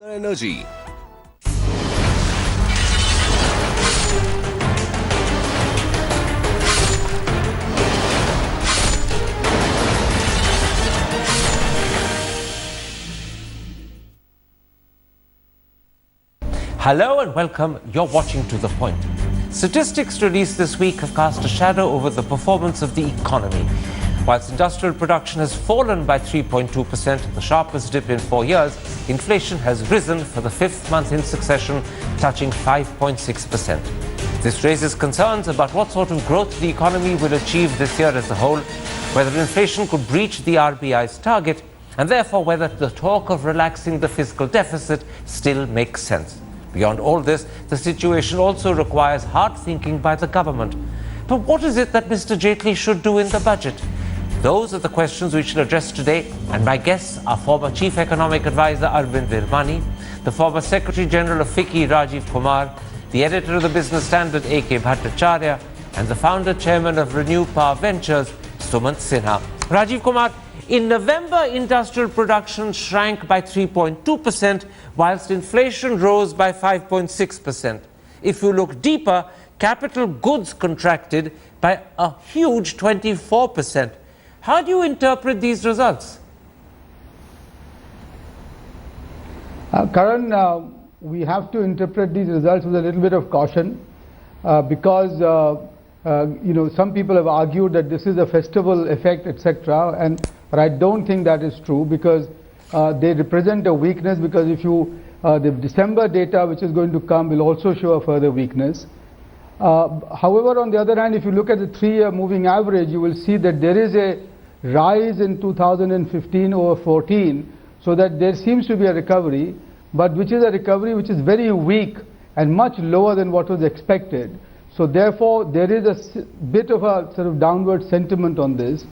Energy. Hello and welcome. You're watching To The Point. Statistics released this week have cast a shadow over the performance of the economy. Whilst industrial production has fallen by 3.2%, the sharpest dip in 4 years, inflation has risen for the fifth month in succession, touching 5.6%. This raises concerns about what sort of growth the economy will achieve this year as a whole, whether inflation could breach the RBI's target, and therefore whether the talk of relaxing the fiscal deficit still makes sense. Beyond all this, the situation also requires hard thinking by the government. But what is it that Mr. Jaitley should do in the budget? Those are the questions we shall address today, and my guests are former Chief Economic Advisor Arvind Virmani, the former Secretary General of FICCI Rajiv Kumar, the editor of the Business Standard A.K. Bhattacharya, and the founder chairman of Renew Power Ventures, Sumant Sinha. Rajiv Kumar, in November, industrial production shrank by 3.2%, whilst inflation rose by 5.6%. If you look deeper, capital goods contracted by a huge 24%. How do you interpret these results? Karan, we have to interpret these results with a little bit of caution because some people have argued that this is a festival effect, etc. But I don't think that is true because they represent a weakness. Because if the December data which is going to come will also show a further weakness. However, on the other hand, if you look at the 3-year moving average, you will see that there is a rise in 2015 over 14, so that there seems to be a recovery, but which is a recovery which is very weak and much lower than what was expected. So therefore, there is a bit of a sort of downward sentiment on this.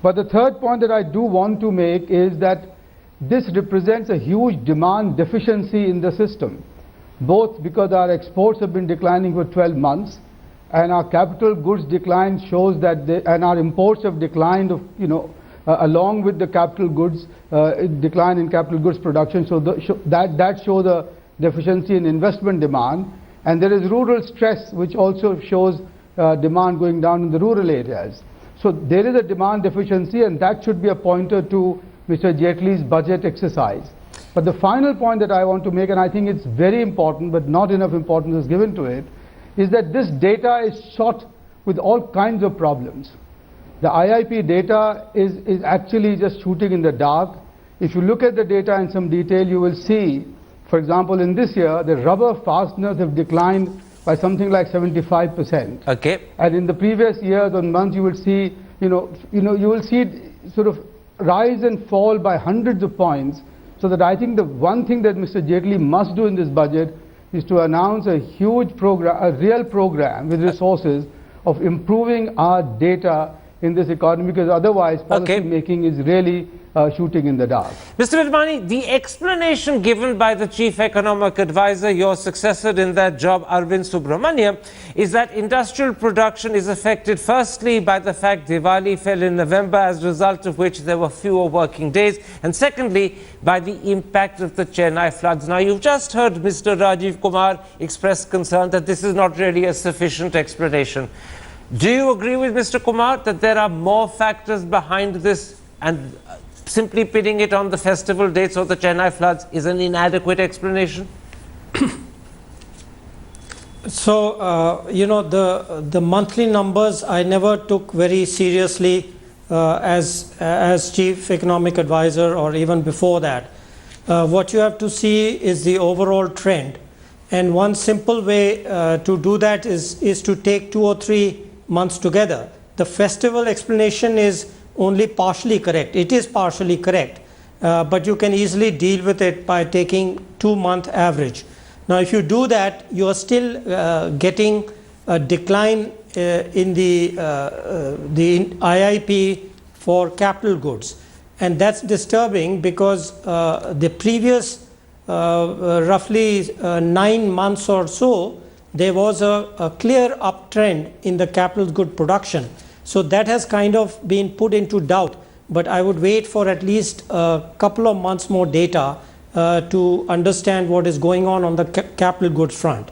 But the third point that I do want to make is that this represents a huge demand deficiency in the system, both because our exports have been declining for 12 months, and our capital goods decline shows that, and our imports have declined, along with the capital goods decline in capital goods production. So that shows a deficiency in investment demand, and there is rural stress, which also shows demand going down in the rural areas. So there is a demand deficiency, and that should be a pointer to Mr. Jaitley's budget exercise. But the final point that I want to make, and I think it's very important, but not enough importance is given to it, is that this data is shot with all kinds of problems. The IIP data is actually just shooting in the dark. If you look at the data in some detail, you will see, for example, in this year, the rubber fasteners have declined by something like 75%. Okay. And in the previous years or months, you will see, you will see it sort of rise and fall by hundreds of points. So that I think the one thing that Mr. Jaitley must do in this budget is to announce a huge program, a real program with resources of improving our data in this economy, because otherwise policy making is really shooting in the dark. Mr. Virmani, the explanation given by the Chief Economic Advisor, your successor in that job, Arvind Subramanian, is that industrial production is affected firstly by the fact Diwali fell in November, as a result of which there were fewer working days, and secondly by the impact of the Chennai floods. Now, you've just heard Mr. Rajiv Kumar express concern that this is not really a sufficient explanation. Do you agree with Mr. Kumar that there are more factors behind this, and simply pinning it on the festival dates or the Chennai floods is an inadequate explanation? So, the monthly numbers I never took very seriously as Chief Economic Advisor or even before that. What you have to see is the overall trend. And one simple way to do that is to take 2 or 3 months together. The festival explanation is only partially correct. It is partially correct, but you can easily deal with it by taking 2-month average. Now, if you do that, you are still getting a decline in the IIP for capital goods, and that's disturbing because the previous roughly 9 months or so, there was a clear uptrend in the capital good production. So that has kind of been put into doubt, but I would wait for at least a couple of months more data to understand what is going on the capital goods front.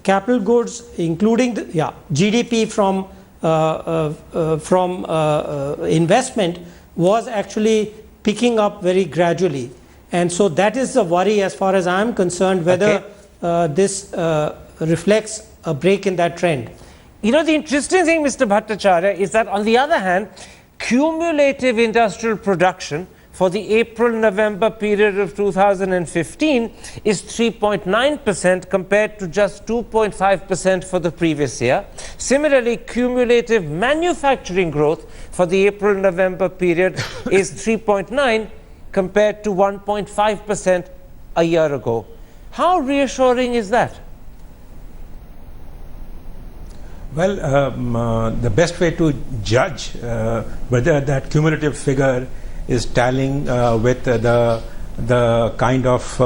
Capital goods, including GDP from investment, was actually picking up very gradually, and so that is the worry as far as I am concerned, whether this reflects a break in that trend. You know, the interesting thing, Mr. Bhattacharya, is that on the other hand, cumulative industrial production for the April-November period of 2015 is 3.9% compared to just 2.5% for the previous year. Similarly, cumulative manufacturing growth for the April-November period is 3.9 compared to 1.5% a year ago. How reassuring is that? Well, the best way to judge whether that cumulative figure is tallying with the kind of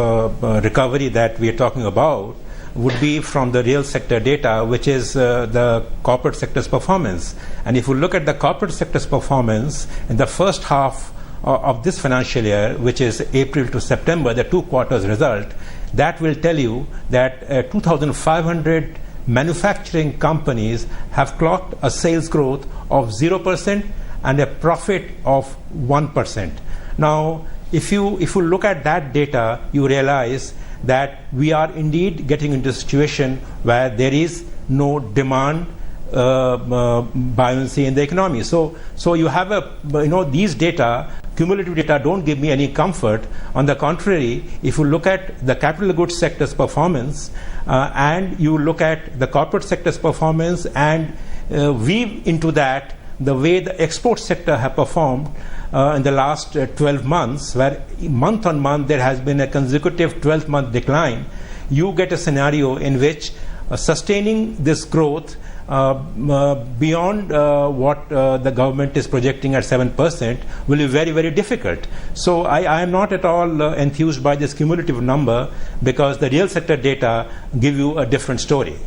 recovery that we are talking about would be from the real sector data, which is the corporate sector's performance. And if you look at the corporate sector's performance in the first half of this financial year, which is April to September, the 2 quarters result, that will tell you that 2,500 manufacturing companies have clocked a sales growth of 0% and a profit of 1%. Now, if you look at that data, you realize that we are indeed getting into a situation where there is no demand buoyancy in the economy. So you have these data, cumulative data, don't give me any comfort. On the contrary, if you look at the capital goods sector's performance and you look at the corporate sector's performance and weave into that the way the export sector have performed in the last 12 months, where month on month there has been a consecutive 12-month decline, you get a scenario in which sustaining this growth beyond what the government is projecting at 7% will be very, very difficult. So I am not at all enthused by this cumulative number, because the real sector data give you a different story.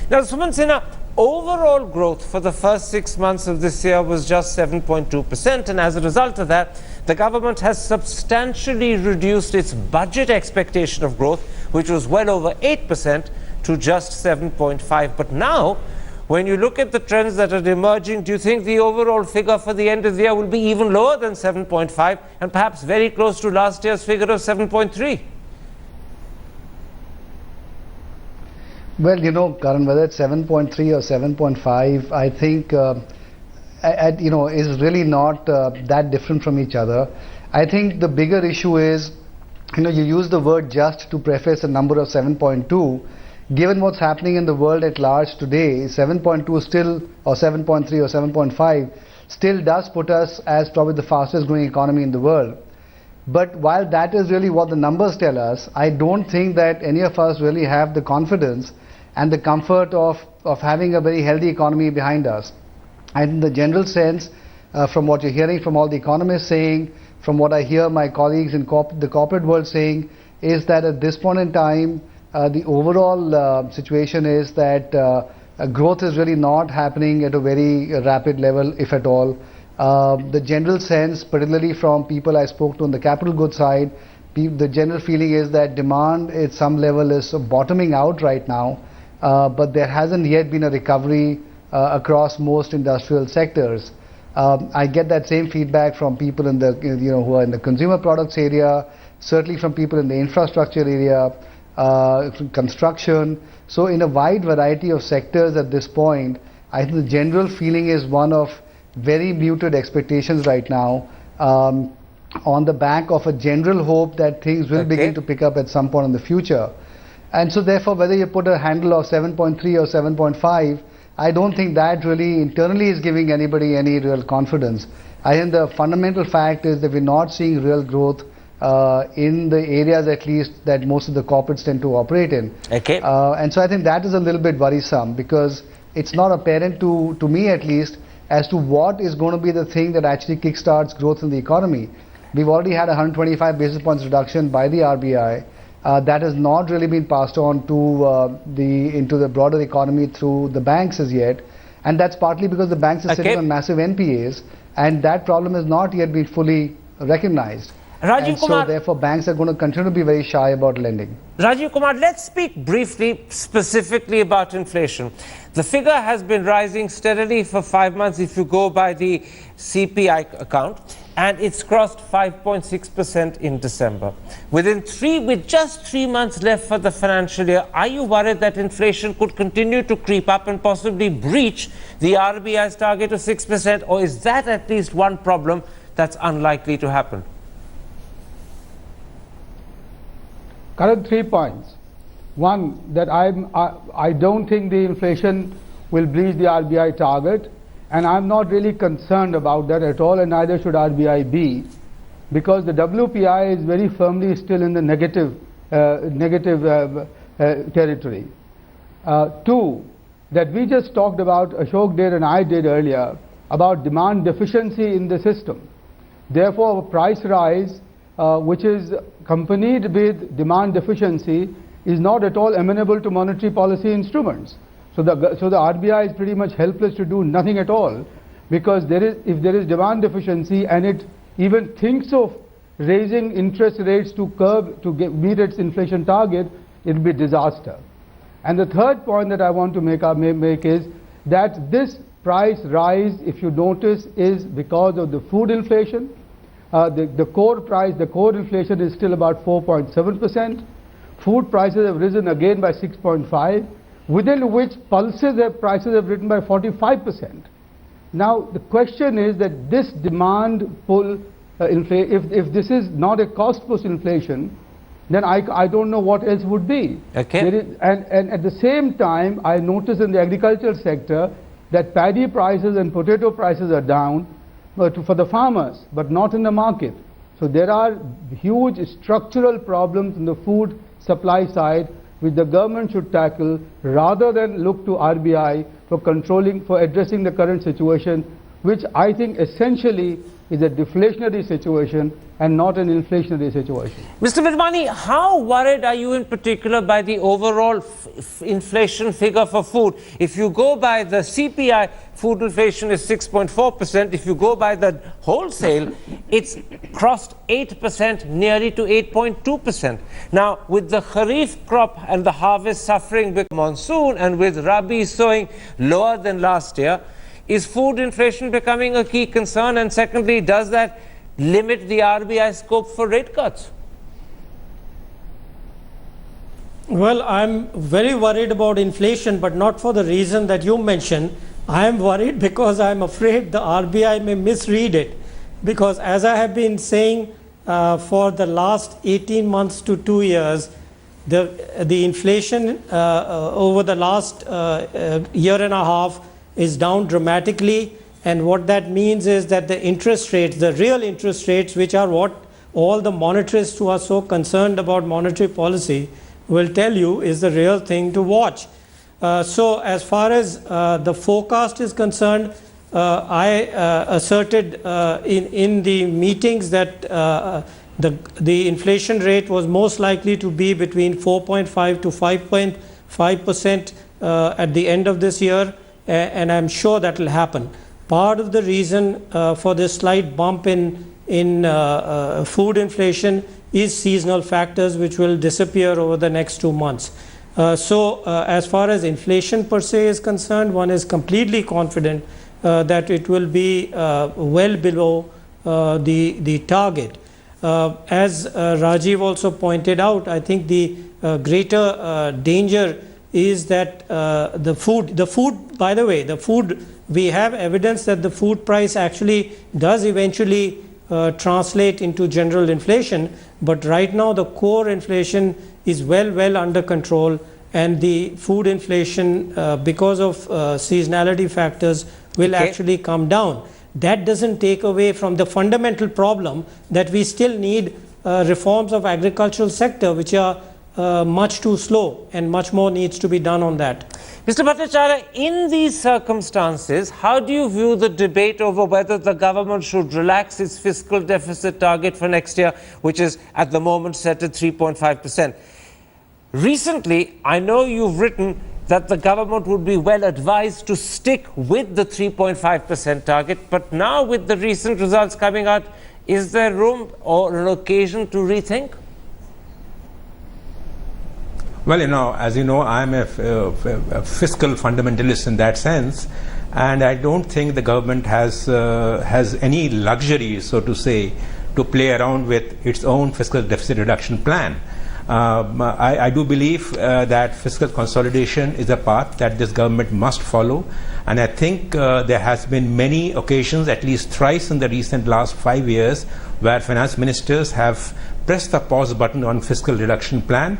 Now, Suman Sinha, overall growth for the first 6 months of this year was just 7.2%, and as a result of that, the government has substantially reduced its budget expectation of growth, which was well over 8%, to just 7.5%. But now, when you look at the trends that are emerging, do you think the overall figure for the end of the year will be even lower than 7.5 and perhaps very close to last year's figure of 7.3? Well, Karan, whether it's 7.3 or 7.5, I think, is really not that different from each other. I think the bigger issue is, you use the word just to preface a number of 7.2. Given what's happening in the world at large today, 7.2 still, or 7.3 or 7.5, still does put us as probably the fastest growing economy in the world. But while that is really what the numbers tell us, I don't think that any of us really have the confidence and the comfort of having a very healthy economy behind us. And in the general sense, from what you're hearing from all the economists saying, from what I hear my colleagues in the corporate world saying, is that at this point in time, the overall situation is that growth is really not happening at a very rapid level, if at all. The general sense, particularly from people I spoke to on the capital goods side, the general feeling is that demand at some level is bottoming out right now, but there hasn't yet been a recovery across most industrial sectors. I get that same feedback from people in the who are in the consumer products area, certainly from people in the infrastructure area, construction. So in a wide variety of sectors at this point, I think the general feeling is one of very muted expectations right now, on the back of a general hope that things will begin to pick up at some point in the future. And so therefore, whether you put a handle of 7.3 or 7.5, I don't think that really internally is giving anybody any real confidence. I think the fundamental fact is that we're not seeing real growth in the areas at least that most of the corporates tend to operate in. And so I think that is a little bit worrisome, because it's not apparent to me at least as to what is going to be the thing that actually kickstarts growth in the economy. We've already had a 125 basis points reduction by the RBI. That has not really been passed on to into the broader economy through the banks as yet, and that's partly because the banks are sitting on massive NPAs, and that problem has not yet been fully recognized. Rajiv and Kumar, so therefore banks are going to continue to be very shy about lending. Rajiv Kumar, let's speak briefly, specifically about inflation. The figure has been rising steadily for 5 months if you go by the CPI account, and it's crossed 5.6% in December. With just 3 months left for the financial year, are you worried that inflation could continue to creep up and possibly breach the RBI's target of 6%, or is that at least one problem that's unlikely to happen? Current 3 points. One, that I don't think the inflation will breach the RBI target, and I'm not really concerned about that at all, and neither should RBI be, because the WPI is very firmly still in the negative territory. Two, that we just talked about, Ashok did and I did earlier, about demand deficiency in the system. Therefore, a price rise which is accompanied with demand deficiency is not at all amenable to monetary policy instruments. So the RBI is pretty much helpless to do nothing at all, because if there is demand deficiency and it even thinks of raising interest rates to meet its inflation target, it will be disaster. And the third point that I want to make is that this price rise, if you notice, is because of the food inflation. The core inflation is still about 4.7%. Food prices have risen again by 6.5%, within which prices have risen by 45%. Now the question is that this demand pull, if this is not a cost push inflation, then I don't know what else would be. Okay. And at the same time, I notice in the agricultural sector that paddy prices and potato prices are down for the farmers, but not in the market. So there are huge structural problems in the food supply side which the government should tackle, rather than look to RBI for addressing the current situation, which I think essentially is a deflationary situation and not an inflationary situation. Mr. Vidmani, how worried are you in particular by the overall inflation figure for food? If you go by the CPI, food inflation is 6.4%. If you go by the wholesale, it's crossed 8%, nearly to 8.2%. Now, with the Kharif crop and the harvest suffering with monsoon and with Rabi sowing lower than last year, is food inflation becoming a key concern? And secondly, does that limit the RBI scope for rate cuts? Well, I'm very worried about inflation, but not for the reason that you mentioned. I am worried because I'm afraid the RBI may misread it. Because as I have been saying for the last 18 months to 2 years, the inflation over the last year and a half is down dramatically, and what that means is that the interest rates, the real interest rates, which are what all the monetarists who are so concerned about monetary policy will tell you is the real thing to watch. So as far as the forecast is concerned, I asserted in the meetings that the inflation rate was most likely to be between 4.5 to 5.5% at the end of this year, and I'm sure that will happen. Part of the reason for this slight bump in food inflation is seasonal factors, which will disappear over the next 2 months. So as far as inflation per se is concerned, one is completely confident that it will be well below the target. As Rajiv also pointed out, I think the greater danger is that the food, by the way, we have evidence that the food price actually does eventually translate into general inflation, but right now the core inflation is well under control, and the food inflation because of seasonality factors will actually come down. That doesn't take away from the fundamental problem that we still need reforms of agricultural sector, which are much too slow, and much more needs to be done on that. Mr. Bhattacharya, in these circumstances, how do you view the debate over whether the government should relax its fiscal deficit target for next year, which is at the moment set at 3.5%? Recently, I know you've written that the government would be well advised to stick with the 3.5% target, but now with the recent results coming out, Is there room or an occasion to rethink? Well, as you know, I'm a fiscal fundamentalist in that sense, and I don't think the government has any luxury, so to say, to play around with its own fiscal deficit reduction plan. I do believe that fiscal consolidation is a path that this government must follow, and I think there has been many occasions, at least thrice in the recent last 5 years, where finance ministers have pressed the pause button on fiscal reduction plan.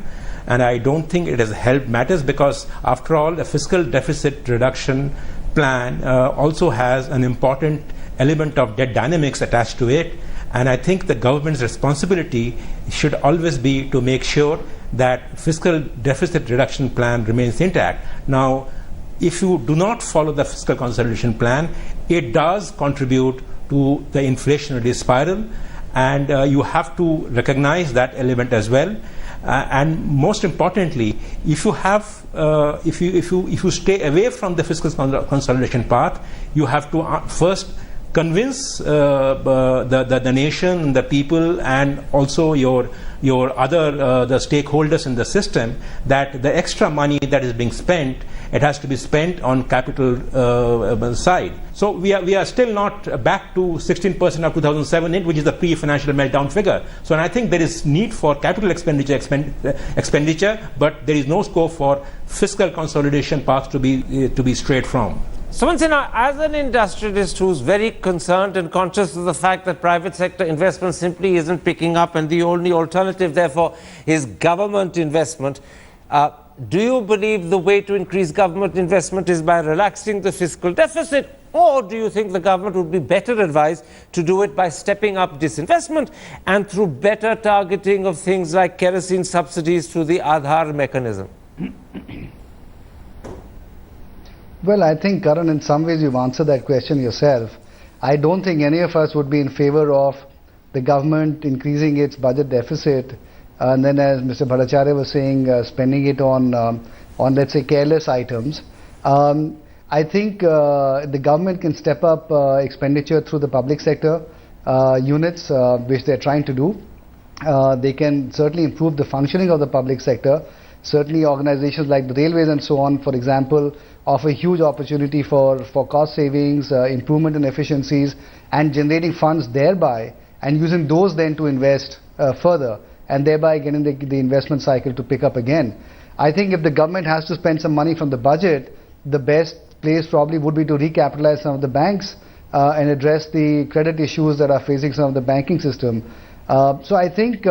And I don't think it has helped matters, because after all, the fiscal deficit reduction plan also has an important element of debt dynamics attached to it. And I think the government's responsibility should always be to make sure that fiscal deficit reduction plan remains intact. Now, if you do not follow the fiscal consolidation plan, it does contribute to the inflationary spiral, and you have to recognize that element as well. And most importantly, if you have, if you stay away from the fiscal consolidation path, you have to first convince the nation, the people, and also your other the stakeholders in the system that the extra money that is being spent, it has to be spent on capital side. So we are still not back to 16% of 2007, which is the pre-financial meltdown figure. So and I think there is need for capital expenditure, but there is no scope for fiscal consolidation path to be strayed from. So, as an industrialist who's very concerned and conscious of the fact that private sector investment simply isn't picking up, and the only alternative, therefore, is government investment, do you believe the way to increase government investment is by relaxing the fiscal deficit, or do you think the government would be better advised to do it by stepping up disinvestment and through better targeting of things like kerosene subsidies through the Aadhaar mechanism? Well, I think, Karan, in some ways you've answered that question yourself. I don't think any of us would be in favor of the government increasing its budget deficit, and then, as Mr. Bhattacharya was saying, spending it on let's say, careless items. I think the government can step up expenditure through the public sector units, which they're trying to do. They can certainly improve the functioning of the public sector. Certainly organizations like the railways and so on, for example, offer huge opportunity for cost savings, improvement in efficiencies, and generating funds thereby, and using those then to invest further, and thereby getting the investment cycle to pick up again. I think if the government has to spend some money from the budget, the best place probably would be to recapitalize some of the banks and address the credit issues that are facing some of the banking system. So I think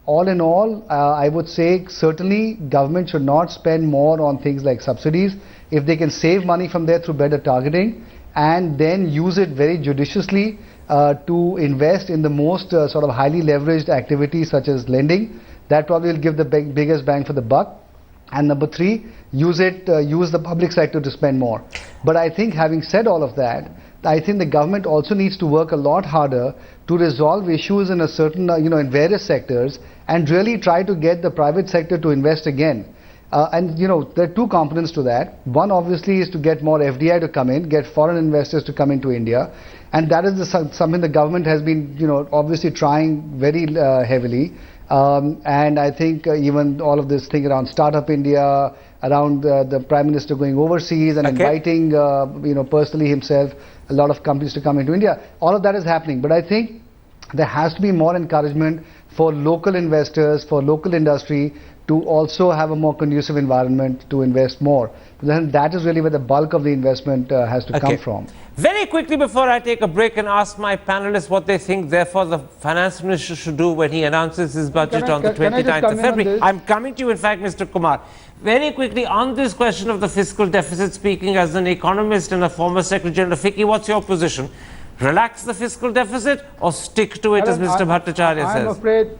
all in all, I would say certainly government should not spend more on things like subsidies. If they can save money from there through better targeting and then use it very judiciously to invest in the most sort of highly leveraged activities such as lending, that probably will give the biggest bang for the buck. And number three, use the public sector to spend more. But I think, having said all of that, I think the government also needs to work a lot harder to resolve issues in a certain, in various sectors, and really try to get the private sector to invest again. And there are two components to that. One obviously is to get more FDI to come in, get foreign investors to come into India, and that is something the government has been, obviously trying very heavily. And I think even all of this thing around Startup India, around the Prime Minister going overseas and inviting, personally himself, a lot of companies to come into India, all of that is happening. But I think there has to be more encouragement for local investors, for local industry, to also have a more conducive environment to invest more. Then that is really where the bulk of the investment has to come from. Very quickly, before I take a break and ask my panelists what they think, therefore, the finance minister should do when he announces his budget on the 29th of February. I'm coming to you, in fact, Mr. Kumar. Very quickly, on this question of the fiscal deficit, speaking as an economist and a former Secretary General of FICCI, what's your position? Relax the fiscal deficit or stick to it, as Mr. Bhattacharya says? I'm afraid,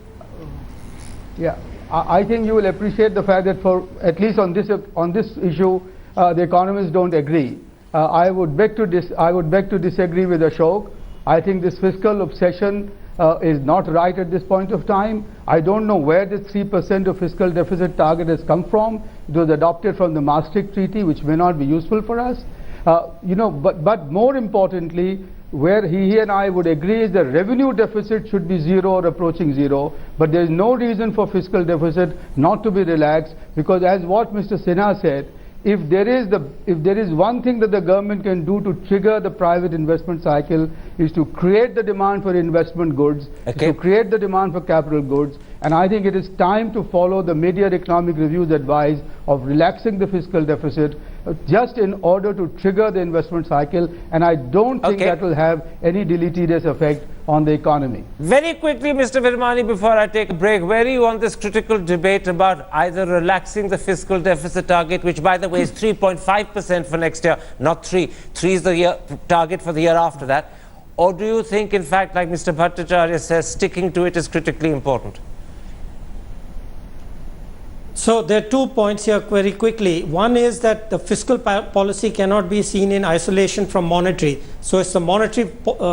I think you will appreciate the fact that for at least on this issue, the economists don't agree. I would beg to disagree with Ashok. I think this fiscal obsession is not right at this point of time. I don't know where the 3% of fiscal deficit target has come from. It was adopted from the Maastricht Treaty, which may not be useful for us. But more importantly, where he and I would agree is the revenue deficit should be zero or approaching zero, but there is no reason for fiscal deficit not to be relaxed, because as what Mr. Sinha said, if there is one thing that the government can do to trigger the private investment cycle, is to create the demand for investment goods, to create the demand for capital goods. And I think it is time to follow the mid-year economic review's advice of relaxing the fiscal deficit just in order to trigger the investment cycle, and I don't think that will have any deleterious effect on the economy. Very quickly, Mr. Virmani, before I take a break, where are you on this critical debate about either relaxing the fiscal deficit target, which by the way is 3.5% for next year, not 3. 3 is the target for the year after that. Or do you think, in fact, like Mr. Bhattacharya says, sticking to it is critically important? So there are 2 points here very quickly. One is that the fiscal policy cannot be seen in isolation from monetary. So it's the monetary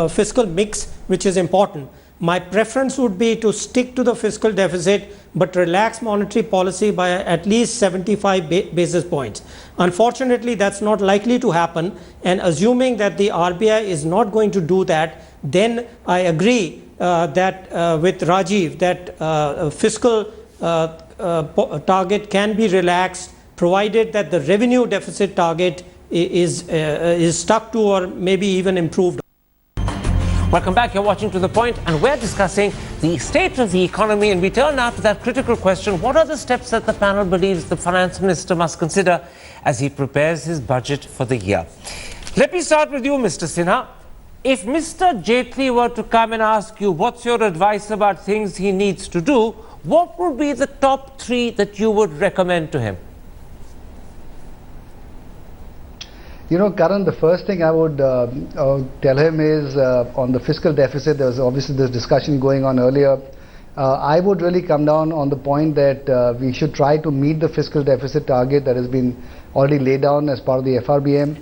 fiscal mix which is important. My preference would be to stick to the fiscal deficit but relax monetary policy by at least 75 basis points. Unfortunately, that's not likely to happen, and assuming that the RBI is not going to do that, then I agree that with Rajiv that fiscal target can be relaxed, provided that the revenue deficit target is stuck to or maybe even improved. Welcome back. You're watching To The Point, and we're discussing the state of the economy. And we turn now to that critical question: what are the steps that the panel believes the finance minister must consider as he prepares his budget for the year? Let me start with you, Mr. Sinha. If Mr. Jaitley were to come and ask you what's your advice about things he needs to do, what would be the top 3 that you would recommend to him? Karan, the first thing I would tell him is on the fiscal deficit. There was obviously this discussion going on earlier. I would really come down on the point that we should try to meet the fiscal deficit target that has been already laid down as part of the FRBM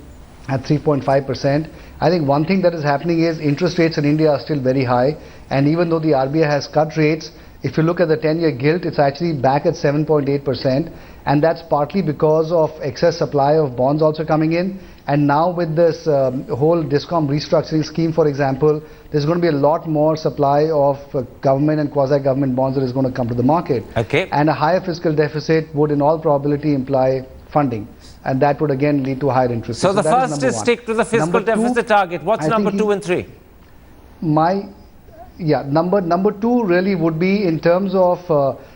at 3.5%. I think one thing that is happening is interest rates in India are still very high, and even though the RBI has cut rates, if you look at the 10-year gilt, it's actually back at 7.8%, and that's partly because of excess supply of bonds also coming in. And now with this whole DISCOM restructuring scheme, for example, there's going to be a lot more supply of government and quasi-government bonds that is going to come to the market. And a higher fiscal deficit would in all probability imply funding, and that would again lead to higher interest. So the first is stick to the fiscal deficit target. What's number 2 and 3? Number 2 really would be in terms of,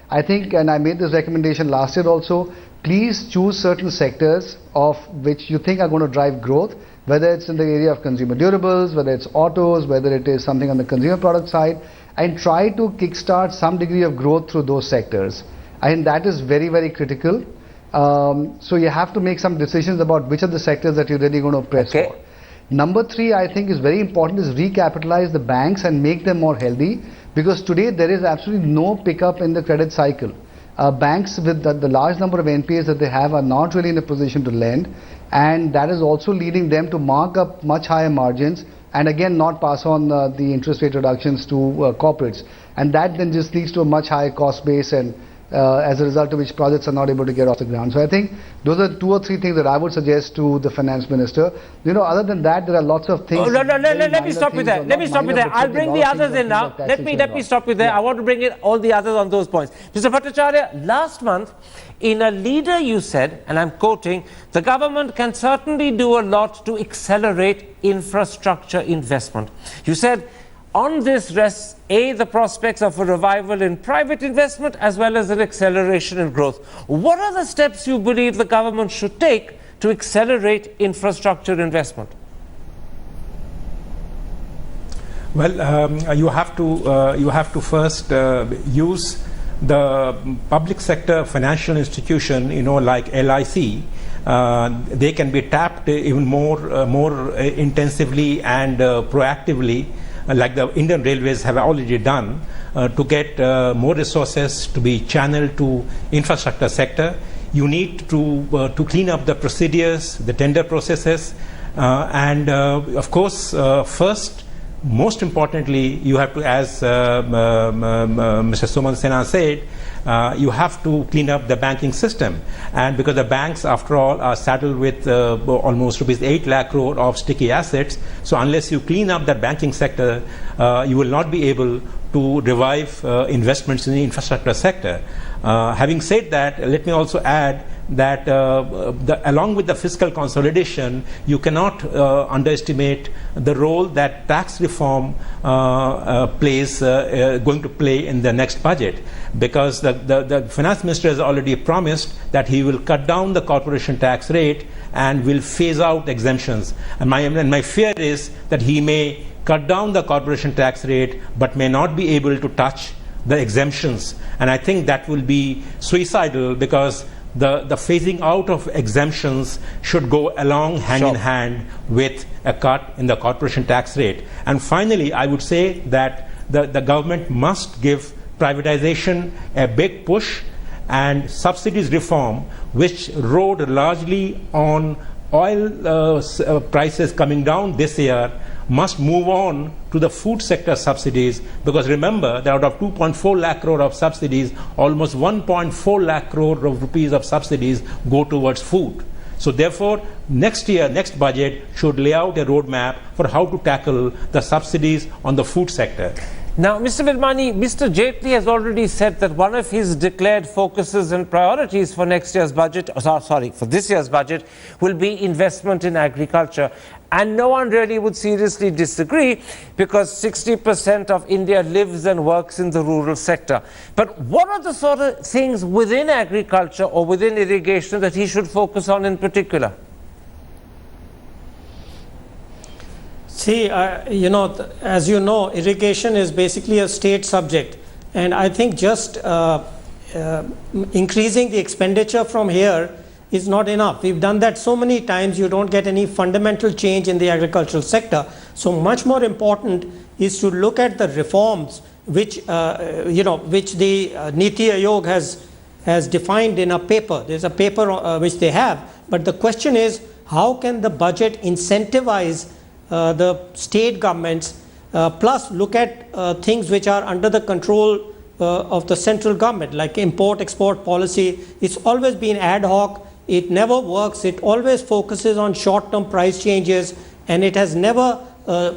I think, and I made this recommendation last year also, please choose certain sectors of which you think are going to drive growth, whether it's in the area of consumer durables, whether it's autos, whether it is something on the consumer product side, and try to kickstart some degree of growth through those sectors. I think that is very, very critical. So you have to make some decisions about which are the sectors that you're really going to press for. Number 3, I think is very important, is recapitalize the banks and make them more healthy, because today there is absolutely no pickup in the credit cycle. Banks with the large number of NPAs that they have are not really in a position to lend, and that is also leading them to mark up much higher margins and again not pass on the interest rate reductions to corporates, and that then just leads to a much higher cost base, and as a result of which projects are not able to get off the ground. So I think those are 2 or 3 things that I would suggest to the finance minister. Other than that, there are lots of things. Let me stop you there. Let me stop you there. I'll bring the others in now. Let me stop you there. I want to bring in all the others on those points. Mr. Bhattacharya, last month in a leader you said, and I'm quoting, the government can certainly do a lot to accelerate infrastructure investment. You said, on this rests the prospects of a revival in private investment as well as an acceleration in growth. What are the steps you believe the government should take to accelerate infrastructure investment? Well, you have to first use the public sector financial institution, like LIC. They can be tapped even more intensively and proactively, like the Indian Railways have already done, to get more resources to be channeled to infrastructure sector. You need to clean up the procedures, the tender processes, and of course, first, most importantly, you have to, as Mr. Suman Sinha said, you have to clean up the banking system. And because the banks, after all, are saddled with almost rupees 8 lakh crore of sticky assets, so unless you clean up that banking sector, you will not be able to revive investments in the infrastructure sector. Having said that, let me also add that along with the fiscal consolidation, you cannot underestimate the role that tax reform going to play in the next budget, because the finance minister has already promised that he will cut down the corporation tax rate and will phase out exemptions. And my fear is that he may cut down the corporation tax rate but may not be able to touch the exemptions. And I think that will be suicidal, because the phasing out of exemptions should go along hand in hand with a cut in the corporation tax rate. And finally, I would say that the government must give privatization a big push, and subsidies reform, which rode largely on oil prices coming down this year, must move on to the food sector subsidies, because remember that out of 2.4 lakh crore of subsidies, almost 1.4 lakh crore of rupees of subsidies go towards food. So therefore, next budget should lay out a roadmap for how to tackle the subsidies on the food sector. Now, Mr. Virmani, Mr. Jaitley has already said that one of his declared focuses and priorities for next year's budget, for this year's budget, will be investment in agriculture. And no one really would seriously disagree, because 60% of India lives and works in the rural sector. But what are the sort of things within agriculture or within irrigation that he should focus on in particular? See, as you know, irrigation is basically a state subject, and I think just increasing the expenditure from here is not enough. We've done that so many times, you don't get any fundamental change in the agricultural sector. So much more important is to look at the reforms which which the Niti Aayog has defined in a paper. There's a paper which they have, but the question is, how can the budget incentivize the state governments, plus look at things which are under the control of the central government, like import-export policy. It's always been ad hoc, it never works, it always focuses on short-term price changes, and it has never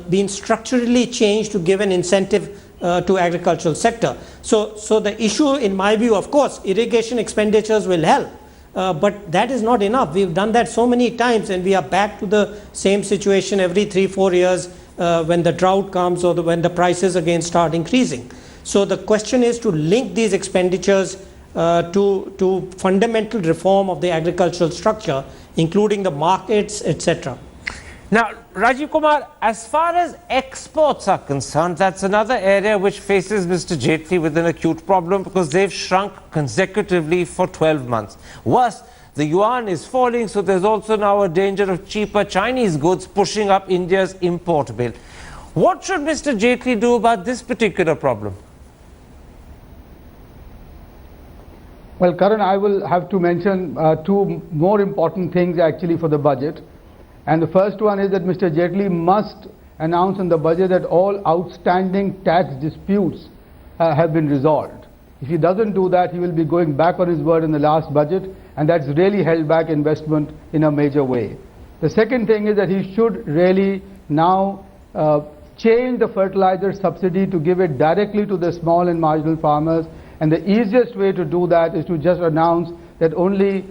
been structurally changed to give an incentive to agricultural sector. So the issue, in my view, of course, irrigation expenditures will help, but that is not enough. We've done that so many times, and we are back to the same situation every 3-4 years when the drought comes, or when the prices again start increasing. So the question is to link these expenditures to fundamental reform of the agricultural structure, including the markets, etc. Now, Rajiv Kumar, as far as exports are concerned, that's another area which faces Mr. Jaitley with an acute problem, because they've shrunk consecutively for 12 months. Worse, the yuan is falling, so there's also now a danger of cheaper Chinese goods pushing up India's import bill. What should Mr. Jaitley do about this particular problem? Well, Karan, I will have to mention two more important things actually for the budget. And the first one is that Mr. Jaitley must announce in the budget that all outstanding tax disputes have been resolved. If he doesn't do that, he will be going back on his word in the last budget, and that's really held back investment in a major way. The second thing is that he should really now change the fertilizer subsidy to give it directly to the small and marginal farmers. And the easiest way to do that is to just announce that only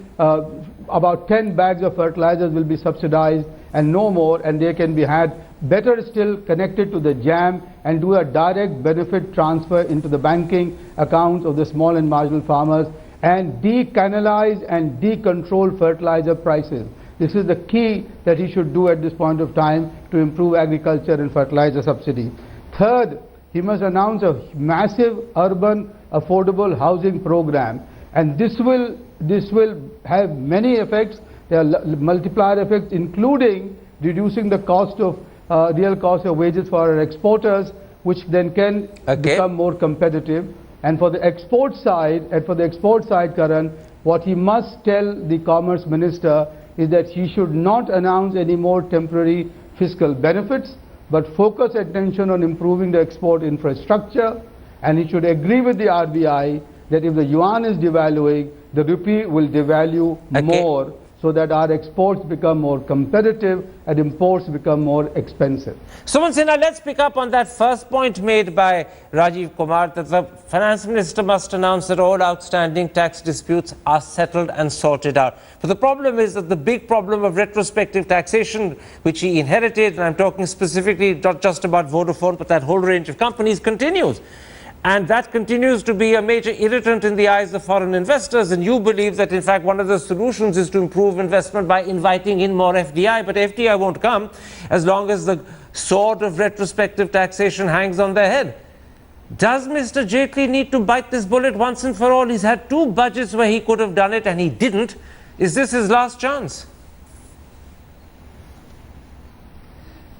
about 10 bags of fertilizers will be subsidized and no more, and they can be had better still connected to the JAM and do a direct benefit transfer into the banking accounts of the small and marginal farmers, and decanalize and decontrol fertilizer prices. This is the key that he should do at this point of time to improve agriculture and fertilizer subsidy. Third, he must announce a massive urban affordable housing program, and this will have many effects. There are multiplier effects, including reducing the cost of real cost of wages for our exporters, which then can become more competitive. And for the export side, Karan, what he must tell the Commerce Minister is that he should not announce any more temporary fiscal benefits, but focus attention on improving the export infrastructure, and he should agree with the RBI that if the yuan is devaluing, the rupee will devalue more, so that our exports become more competitive and imports become more expensive. Suman Sinha, let's pick up on that first point made by Rajiv Kumar, that the finance minister must announce that all outstanding tax disputes are settled and sorted out. But the problem is that the big problem of retrospective taxation, which he inherited, and I'm talking specifically not just about Vodafone, but that whole range of companies, continues. And that continues to be a major irritant in the eyes of foreign investors. And you believe that, in fact, one of the solutions is to improve investment by inviting in more FDI. But FDI won't come as long as the sword of retrospective taxation hangs on their head. Does Mr. Jaitley need to bite this bullet once and for all? He's had 2 budgets where he could have done it and he didn't. Is this his last chance?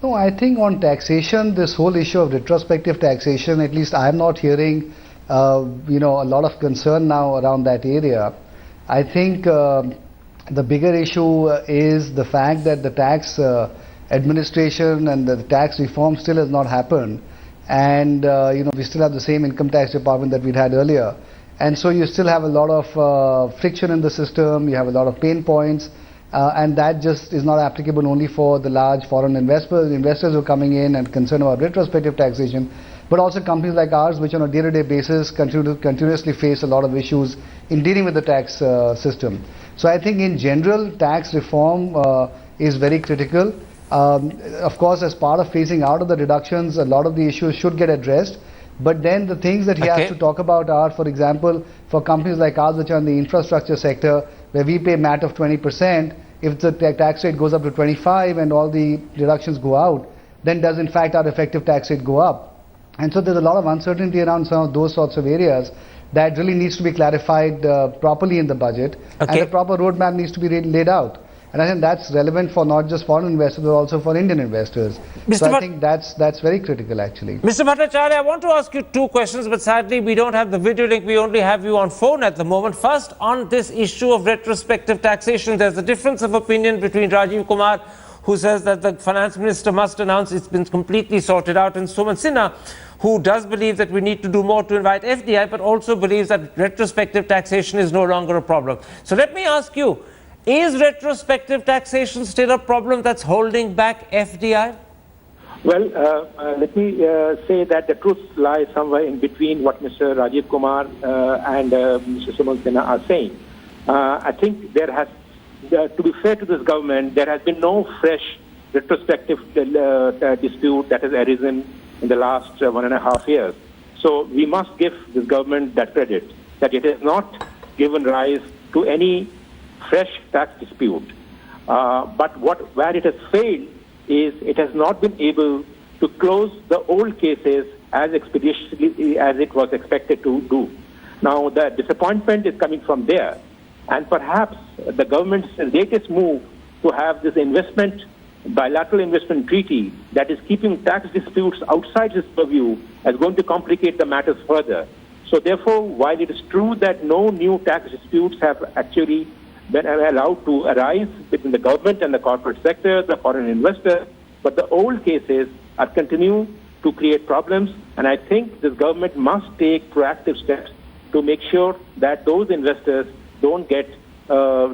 No, I think on taxation, this whole issue of retrospective taxation, at least I'm not hearing, a lot of concern now around that area. I think the bigger issue is the fact that the tax administration and the tax reform still has not happened, and we still have the same income tax department that we'd had earlier, and so you still have a lot of friction in the system. You have a lot of pain points. And that just is not applicable only for the large foreign investors who are coming in and concerned about retrospective taxation, but also companies like ours, which on a day-to-day basis continuously face a lot of issues in dealing with the tax system. So I think in general, tax reform is very critical. Of course, as part of phasing out of the deductions, a lot of the issues should get addressed. But then the things that he has to talk about are, for example, for companies like ours which are in the infrastructure sector, where we pay MAT of 20%, if the tax rate goes up to 25 and all the deductions go out, then does in fact our effective tax rate go up? And so there's a lot of uncertainty around some of those sorts of areas that really needs to be clarified properly in the budget, and a proper roadmap needs to be laid out. And I think that's relevant for not just foreign investors, but also for Indian investors. So I think that's very critical, actually. Mr. Bhattacharya, I want to ask you 2 questions, but sadly we don't have the video link. We only have you on phone at the moment. First, on this issue of retrospective taxation, there's a difference of opinion between Rajiv Kumar, who says that the finance minister must announce it's been completely sorted out, and Suman Sinha, who does believe that we need to do more to invite FDI, but also believes that retrospective taxation is no longer a problem. So let me ask you, is retrospective taxation still a problem that's holding back FDI? Well, let me say that the truth lies somewhere in between what Mr. Rajiv Kumar and Mr. Suman Sinha are saying. I think there has, to be fair to this government, there has been no fresh retrospective dispute that has arisen in the last 1.5 years. So we must give this government that credit, that it has not given rise to any fresh tax dispute. But where it has failed is it has not been able to close the old cases as expeditiously as it was expected to do. Now, the disappointment is coming from there. And perhaps the government's latest move to have this bilateral investment treaty that is keeping tax disputes outside its purview is going to complicate the matters further. So therefore, while it is true that no new tax disputes have actually been allowed to arise between the government and the corporate sector, the foreign investors, but the old cases are continue to create problems, and I think this government must take proactive steps to make sure that those investors don't get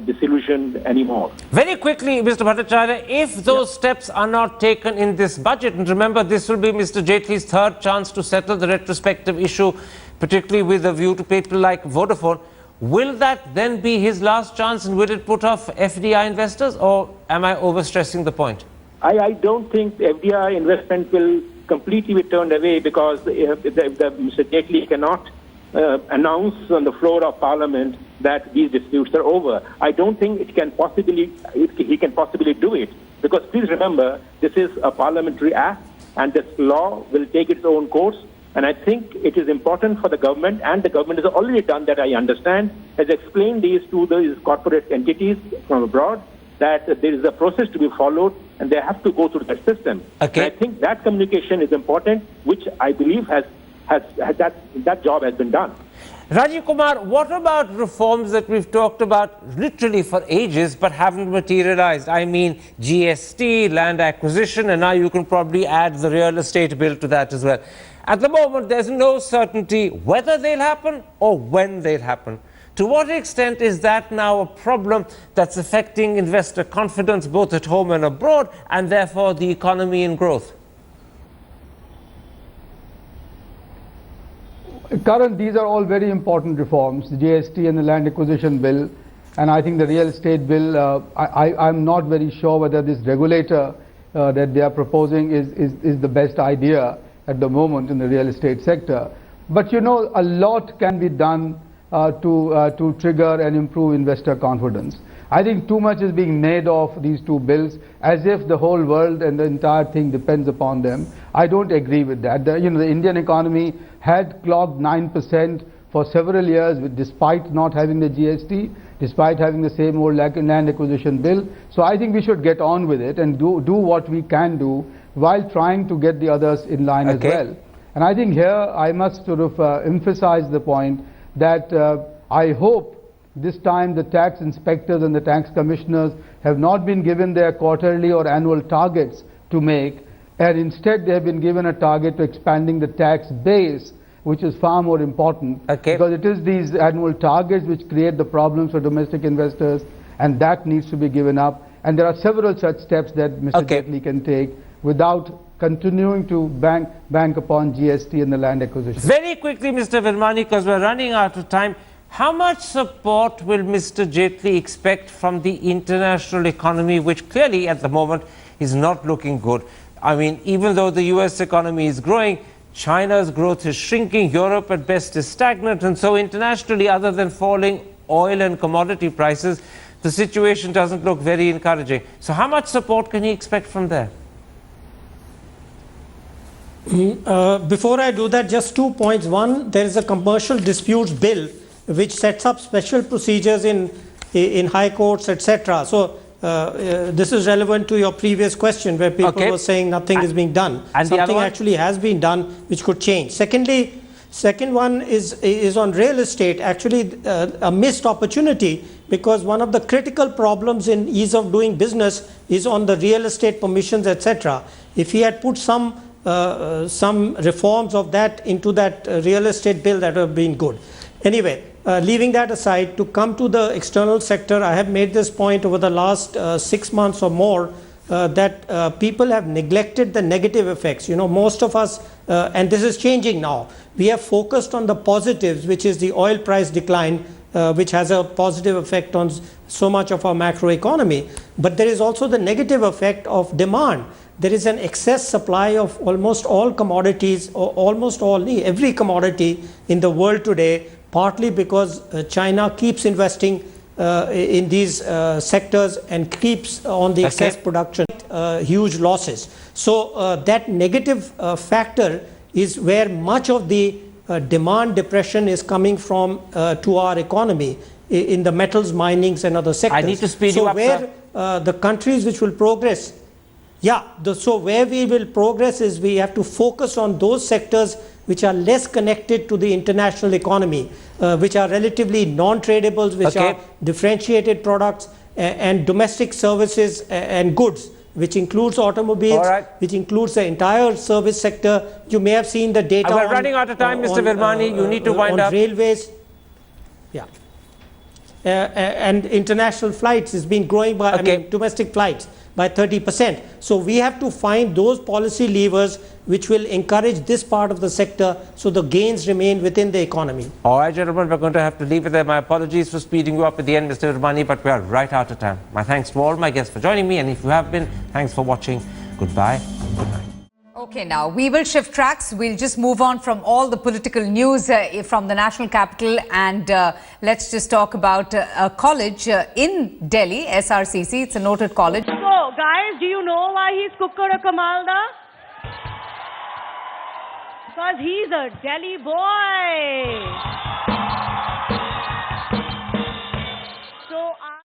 disillusioned anymore. Very quickly, Mr. Bhattacharya, if those steps are not taken in this budget, and remember this will be Mr. Jaitley's 3rd chance to settle the retrospective issue, particularly with a view to people like Vodafone, will that then be his last chance, and will it put off FDI investors, or am I overstressing the point? I don't think FDI investment will completely be turned away, because if Mr. Jaitley cannot announce on the floor of Parliament that these disputes are over, I don't think he can possibly do it, because please remember, this is a parliamentary act and this law will take its own course. And I think it is important for the government, and the government has already done that, I understand, has explained these to these corporate entities from abroad, that there is a process to be followed and they have to go through that system. Okay. And I think that communication is important, which I believe that job has been done. Rajiv Kumar, what about reforms that we've talked about literally for ages but haven't materialized? I mean, GST, land acquisition, and now you can probably add the real estate bill to that as well. At the moment, there's no certainty whether they'll happen or when they'll happen. To what extent is that now a problem that's affecting investor confidence both at home and abroad, and therefore the economy and growth? Karan, these are all very important reforms, the GST and the land acquisition bill, and I think the real estate bill, I'm not very sure whether this regulator that they are proposing is the best idea at the moment in the real estate sector. But you know, a lot can be done to trigger and improve investor confidence. I think too much is being made of these two bills as if the whole world and the entire thing depends upon them. I don't agree with that. The Indian economy had clocked 9% for several years despite not having the GST, despite having the same old land acquisition bill. So I think we should get on with it and do what we can do while trying to get the others in line as well. And I think here I must sort of emphasize the point that I hope this time the tax inspectors and the tax commissioners have not been given their quarterly or annual targets to make, and instead they have been given a target to expanding the tax base, which is far more important, because it is these annual targets which create the problems for domestic investors, and that needs to be given up. And there are several such steps that Mr. Jaitley can take without continuing to bank upon GST and the land acquisition. Very quickly, Mr. Virmani, because we're running out of time, how much support will Mr. Jaitley expect from the international economy, which clearly at the moment is not looking good? I mean, even though the US economy is growing, China's growth is shrinking, Europe at best is stagnant, and so internationally, other than falling oil and commodity prices, the situation doesn't look very encouraging. So how much support can he expect from there? Before I do that, just 2 points. One, there is a commercial disputes bill which sets up special procedures in high courts, etc. So this is relevant to your previous question where people were saying nothing is being done. And something actually has been done which could change. Secondly, second one is on real estate, actually a missed opportunity, because one of the critical problems in ease of doing business is on the real estate permissions, etc. If he had put some reforms of that into that real estate bill, that would have been good. Anyway, leaving that aside, to come to the external sector, I have made this point over the last 6 months or more that people have neglected the negative effects. You know, most of us, and this is changing now, we have focused on the positives, which is the oil price decline, which has a positive effect on so much of our macroeconomy. But there is also the negative effect of demand. There is an excess supply of almost all commodities, or almost every commodity in the world today, partly because China keeps investing in these sectors and keeps on the excess production, huge losses. So that negative factor is where much of the demand depression is coming from to our economy in the metals, minings and other sectors. I need to speed you up, where the countries which will progress, so where we will progress is we have to focus on those sectors which are less connected to the international economy, which are relatively non-tradables, which are differentiated products and domestic services and goods, which includes automobiles, which includes the entire service sector. You may have seen the data. We're running out of time, Mr. Virmani. You need to wind up. Railways, and international flights has been growing by, I mean, domestic flights by 30%. So we have to find those policy levers which will encourage this part of the sector so the gains remain within the economy. All right, gentlemen, we're going to have to leave it there. My apologies for speeding you up at the end, Mr. Virmani, but we are right out of time. My thanks to all my guests for joining me, and if you have been, thanks for watching. Goodbye. Good night. Okay, now we will shift tracks. We'll just move on from all the political news from the national capital, and let's just talk about a college in Delhi, SRCC. It's a noted college. So, guys, do you know why he's Kukkara Kamalda? Because he's a Delhi boy.